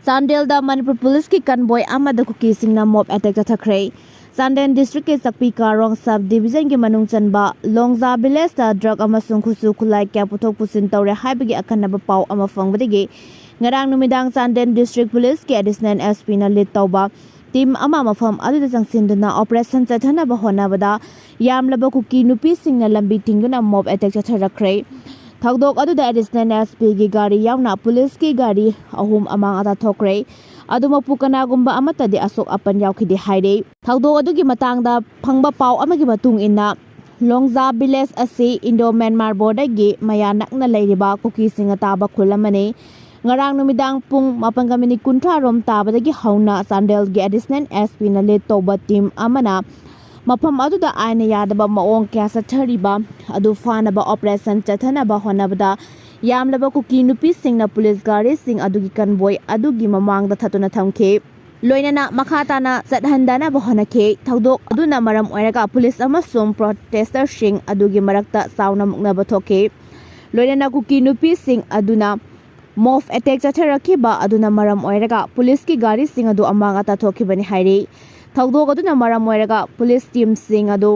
Chandel da Manipur Police ki convoy amada Kuki Singna mob attack Tourakhre. Chandel district ke Sakpi Karong sub division ki manung chanba Longza village da drug Amasung khusu khulai kya puthok pusin tawre haibagi akanaba paw ama fangbadagi ngarang numidang Chandel district police ki additional SP na lead tawba team ama mafam aduda jangsinduna operation chathanaba honabada yamlaba Kuki nupi singna lambi tinguna mob attack Tourakhre. Thagdok aduda additional SP gi gari yauna police ki gari ahum amang ata Tourakhre aduma pukana gumba amata de asok apan yaukidi haide thagdok adugi matangda phangba paw amagi matung inna Longza village ase Indo-Myanmar border gi maya nakna leiriba Kuki singa taba khulamane ngarang numidang pung 8:30 rom tabadagi hauna Chandel gi additional SP na lead toba team amana mafam aduda aina yadaba maong kya sathariba adu fanaba operation chathanaba honabada yamlaba Kuki nupi singna police gari sing adugi convoy adugi mamangda thatuna thamke loinana makhatana sathandana bahonake thagdok aduna maram oiraga police amasung protester sing adugi marakta sauna muknaba thoke loinana Kuki nupi sing aduna mof attack chatharakiba aduna maram oiraga police ki gari sing adu amanga ta thokibani haire thagdok aduna maram oiraga police team sing adu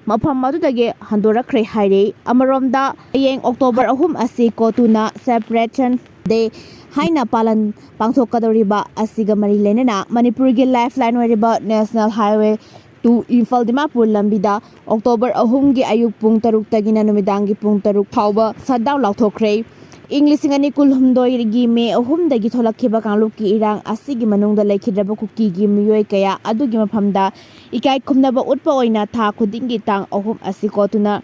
mafam adudage handorakhre haire amaromda ayeng October 3 asi kotuna separation day Haina palan pangthokadoriba asiga mari lenena Manipur gi lifeline weriba national highway to Imphal Dimapur lambida October 3 gi ayuk pung 3 tagina numidangi pung 3 phauba shutdown Laothoktouri English ngani kulhumdoi gi me ahum dagi tholakhiba kanglup ki irang asigi manungda lekhidraba Kuki gi miyoi kaya adugi mafamda ikai khumnaba utpa oina tha khudingi tang ahum asikotuna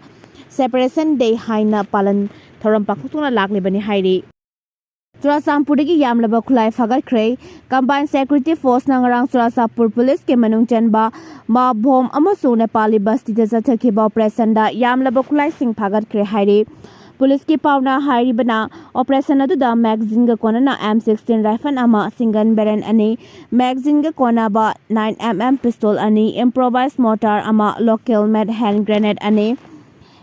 separation day Haina palan thoram pakhutuna laklibani hairi Churasampurdagi yamlaba khulai fagatkre combined security force nangarang Churasampur police ke manung chanba ma bhom amasung Nepali basti da chathakhiba operation da yamlaba khulai sing fagatkre hairi Police ki pauna hyriba operation adu da magazine ga kona na M16 rifle ama singan beren ani magazine ga kona ba 9mm pistol ani improvised mortar ama local made hand grenade ani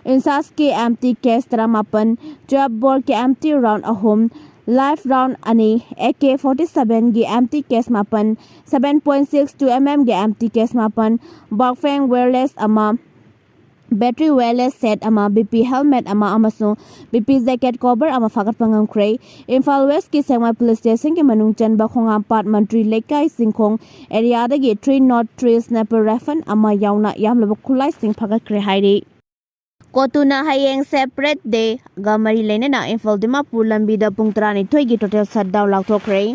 insas ki empty case tramapan 12 bore ki empty round ahom live round ani AK47 gi empty case mapan 7.62 mm gi empty case mapan bakfeng wireless ama battery wireless set ama BP helmet ama amasung BP jacket cover ama fagat pangam kre Imphal West ki Sengmai police station ki manung chanba khongam pat mantri lekai singkhong area dagi 3 not 3 sniper rifle ama yauna yamlaba khulai sing fagat kre hairi kotuna hayeng separate day gamari lenena Imphal Dimapur lambi da pung 12 gi total shutdown Laothoktouri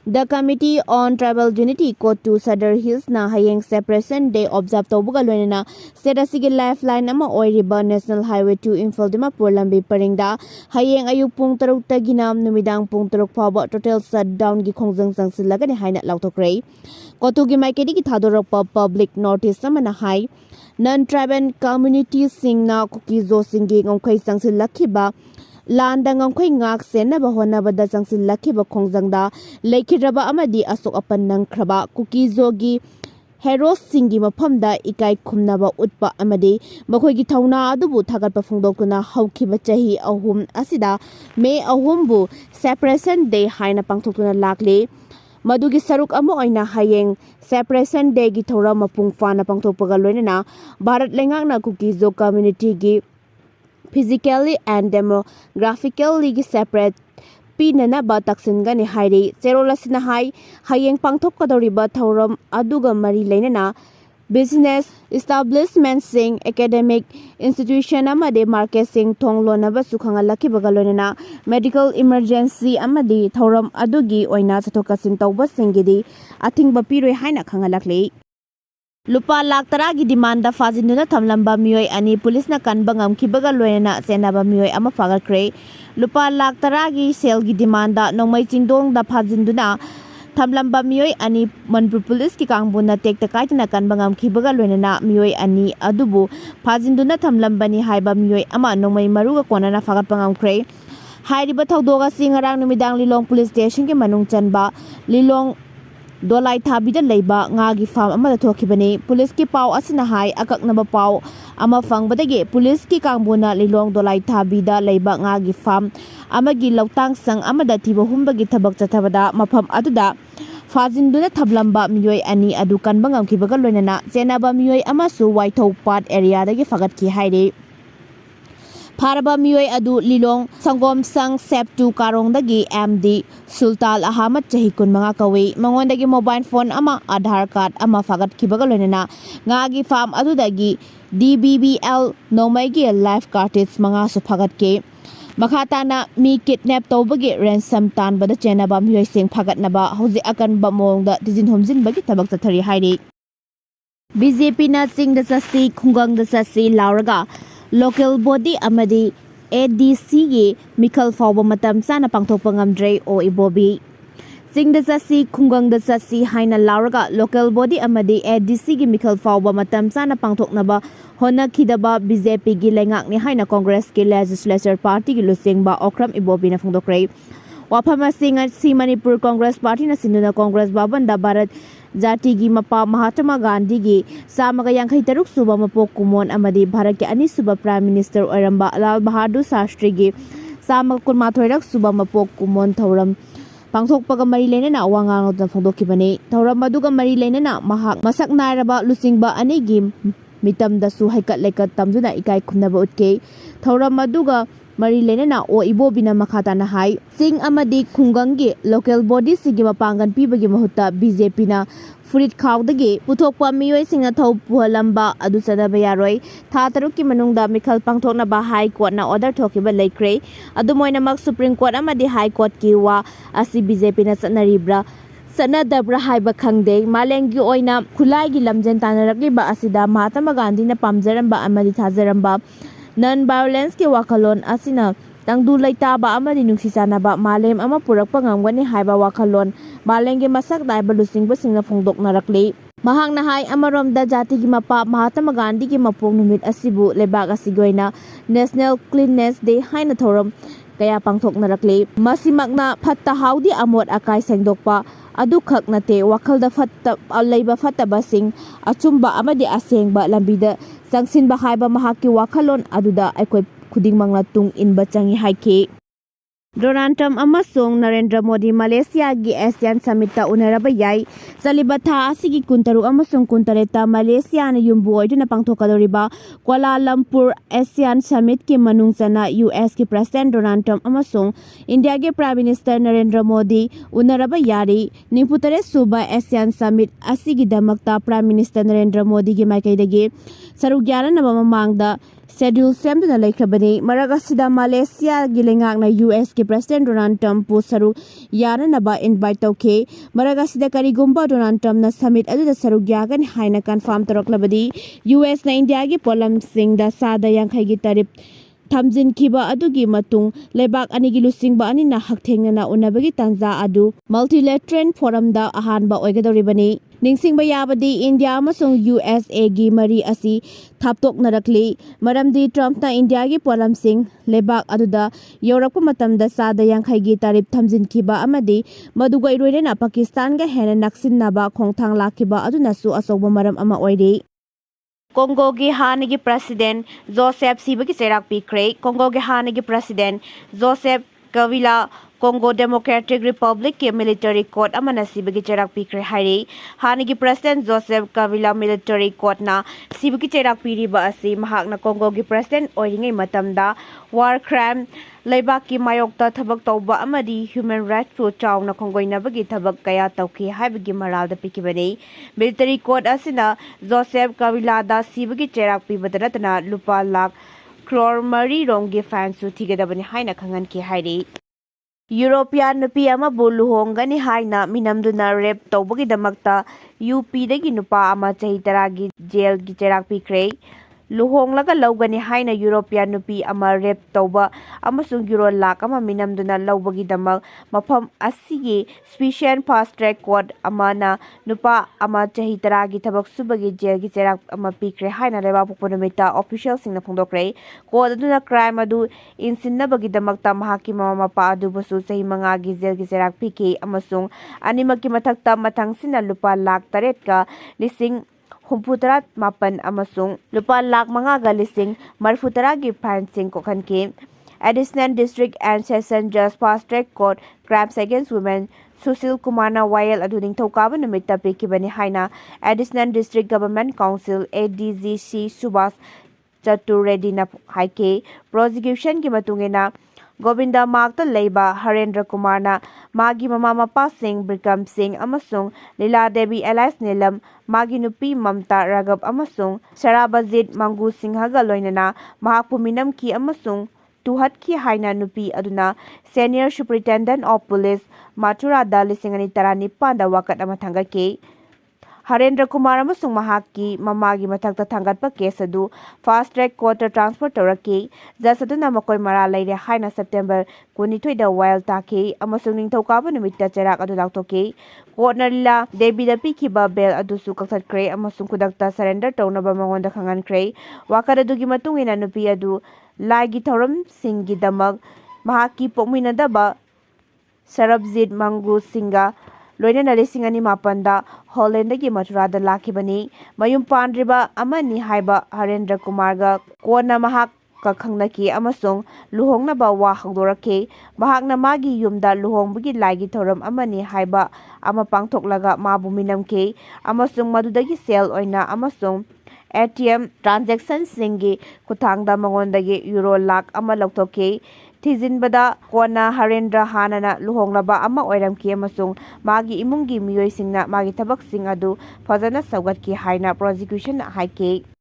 The Committee on Tribal Unity Kotu Sadar Hills na hayeng separation day observe tobuga loinena state asigi lifeline ama oiriba National Highway 2 Imphal Dimapur lambi paringda hayeng ayuk pung 3 taginam numidang pung 3 phaba total shutdown gi khongjang jangsilaga ni haina Laothoktouri Kotu gi maikedi gi thadorokpa public notice amana hai non-tribal community Singna Kuki zo singi ngomkhai jangsilakhiba Landa ngangkhoi ngak sena ba hona bada jangsil lakhiba khongjangda lekhiraba amadi asok apan nangkhraba Kuki zogi heroes singi mafamda ikai khumnaba utpa amadi makhoi gi thauna adubu thagatpa phongdokuna haukhiba chahi ahum asida me ahum bu separation day haina pangthokuna lakle madugi saruk ama oina hayeng separation day gi thora mapung fana pangthokpaga loinena Bharat lengakna Kuki zo community gi physically and demographically separate pinana ba taksingani hairi cherolasina hai hayeng pangthokadoriba thoram aduga mari leinana business establishment sing academic institution amade market sing thonglona ba sukhanga lakhibaga loinana medical emergency amadi thoram adugi oina chathokasin tawba singidi athingba piroi haina khanga lakle Lupa lakh tara gi demand da fajinduna thamlamba miyoi ani police na kanba ngamkhibaga loina senaba miyoi ama fagatkre lupa lakh tara gi sel gi demand da nongmai chingdong da fajinduna thamlamba miyoi ani Manipur police ki kangbuna tekta kaitna kanba ngamkhibaga loina miyoi ani adubu fajinduna thamlambani haiba miyoi ama nongmai maru ga kona na fagat pangamkre hairiba thawdoga singarang numidang Lilong police station ki manung chanba Lilong dolai thabida leiba ngagi farm amada thokibani police ki paw asina hai akaknaba paw ama fangbadagi police ki kangbuna lilong dolai thabida leiba ngagi farm amagi lautang sang amada thiba humbagi thabak chathabada mafam aduda fajinduna thablamba miyoi ani adu kanba ngamkibaga loinana chenaba miyoi amasu waithau part area dagi fagatki haire Paraba miyoi adu lilong sangom sang septu karong dagi MD Sultan Ahmad Chahikun mga kawi mangon dagi mobile phone ama Aadhaar card ama fagat kibaga loinana ngagi farm adu dagi DBBL nomagi life cartridge mga su fagat ke makhatana mi kidnap tawbagi ransom tan bada chenaba miyoi sing fagat naba hoji akan ba mongda tijin homjin bagi tabak chathari hairi BJP na sing da sasi khungang da sasi lauraga local body amadi ADC gi mikal fawba matam sana pangthokpa ngamdre o ibobi singda sasi khungang da sasi haina lauraga local body amadi ADC gi mikal fawba matam sana pangthoknaba hona khidaba BJP gi lengak ni haina Congress ki legislature party gi lusingba okram ibobi na phungdokre wafama singa si Manipur Congress party na sinuna Congress babanda Bharat Jati gi mapa Mahatma Gandhi gi samaga yankhai taruk suba mapok kumon amadi Bharat ki ani suba Prime Minister Oiramba Lal Bahadur Shastri gi samaga kunmathoirak suba mapok kumon thauram pangthokpaga mari leinana wangang na phongdokibani thauram maduga mari leinana mahak masak nairaba lusingba ani gi mitamda su haikat lekat tamjuna ikai khunaba utke thauram maduga mari leinana o ibobina makhata na hai sing amadi khungangi local body sigi mapangan pibagi mahutta BJP na furit khawdagi puthokpa miyoi singa thau puhalamba adu sadaba yaroi tha tarukki manungda mikhal pangthokna ba high court na order thokiba laikre adu moina mak supreme court amadi high court ki wa asi BJP na sanaribra sanadabra haiba khangde malengi oina khulai gi lamjen tanarakli ba asida Mahatma Gandhi na pamjaramba amadi thajaramba non violence ke wakalon asina tangdu laitaba amadi nungsisanaba malem ama purakpa ngamgani haiba wakalon malenge masak daiba lusingba singna phongdok narakli mahangna hai amaromda jati gi mapa Mahatma Gandhi gi mapong numit asibu lebak asigoina National Cleanliness Day haina thoram kaya pangthok narakli masimakna phatta haudi amot akai sengdokpa adu khak nate wakhalda fatta alaiba fattaba sing achumba amadi asengba lambida sangsinba haiba mahaki wakhalon aduda aikoi khudingmangna tung inba changi haike Donald Trump amasung Narendra Modi Malaysia gi ASEAN Summit ta unaraba yai saliba tha asigi kuntaru amasung kuntareta Malaysia na yumbu oiduna pangthokadoriba Kuala Lumpur ASEAN Summit ki manungchana US ki President Donald Trump amasung India ge Prime Minister Narendra Modi unaraba yari niputare suba ASEAN Summit asigi damakta Prime Minister Narendra Modi gi maikaidagi sarugyana na mamangda schedule semduna laikhrabani maragasida Malaysia gilengak na US ki President Donald Trump pu saru yana naba invite tawke maragasida karigumba Donald Trump na summit aduda saru gyagan haina confirm toroklabadi US na India gi polam singda sada yankhai gi tarif thamjin kiba adugi matung lebak anigi lusingba ani na hakthengna unabagi tanja adu multilateral forum da ahanba oigadoribani ningsingba yabadi India amasung USA gi mari asi thaptok narakli maramdi Trump na India gi polam sing lebak aduda yorakpa matamda sada yankhai gi tarif thamjin kiba amadi maduga iroirena Pakistan ga hena naksin naba khongthang lakiba aduna su asogba maram ama oiri Congo gi hanigi president Joseph Sibagi Serak Pikre Congo gi hanigi president Joseph Kabila Congo Democratic Republic ke military court amana sibagi cherak pikre hairi hanigi president Joseph Kabila military court na sibagi cherak piri ba asi mahak na Congo gi president oiringai matamda war crime leibak ki mayokta thabak tawba amadi human rights pro chawna khongoina bagi thabak kaya tawki haibagi maral da pikibani military court asina Joseph Kabila da sibagi cherak pi badaratna lupa lakh crore mari rongi fan su thigadabani haina khangan ki hairi European nupi ama buluhongani haina minamduna rep tawbagi damakta UP dagi nupa ama chahi taragi jail gi cherak pikre luhonglaga laugani haina European nupi ama rape tauba amasung euro lakh ama minamduna laubagi damak mafam asigi special fast track court amana nupa ama chahi taragi thabak subagi jail gi cherak ama pikre haina leba pukponumita official singna phongdokre court aduna crime adu insinnabagi damakta mahaki mama mapa adu basu chahi manga gi jail gi cherak piki amasung animaki mathakta mathangsina lupa lakh 8 ka lising Humputerat mapan amasung lupa lakh manga ga lising marfutara gi fine sing kokhanki Additional District and Session Judge Fast Track Court Crimes Against Women Susil Kumana Wayel aduning thokaba numita pikibani haina Additional District Government Council ADGC Subas Chaturreddy na haike prosecution ki matungena Govinda Makta Leiba Narendra Kumarna Magi Mama Mapa Singh Bikram Singh Amasung Lila Devi Elias Nilam Magi Nupi Mamta Ragab Amasung Sarabazid Mangu Singhaga Loinana Mahapuminam Ki Amasung Tuhat Ki Haina Nupi Aduna Senior Superintendent of Police Mathura Lisingani Tarani Panda Wakat Amathanga Ke Narendra Kumar amasung mahaki mamagi mathakta thangatpa case adu fast track court transfer toraki jasaduna makoi mara leire haina September 22 da wild taki amasung ningthokaba numita cherak adu laktoki court narila debi da pikiba bail adu su kakhatkre amasung kudakta surrender taunaba mangonda khangankre wakar adugi matungina nupi adu lagi thoram singgi damak mahaki pokminadaba Sarabjit Mangu Singa Loinana lisingani mapanda Hollandagi Mathurada lakibani mayum pandriba amani haiba Narendra Kumarga kona mahak kakhangnaki amasung luhongnaba wa hangdorake mahakna magi yumda luhongbagi lagi thoram amani haiba ama pangthoklaga mabu minamke amasung madudagi sell oina amasung ATM transaction singi kuthangda mangondagi euro lakh ama lauthoke Tijinbada kona Narendra hanana luhonglaba ama oiramki amasung magi imungi miyoi singna magi thabak sing adu fajana saugatki haina prosecution haike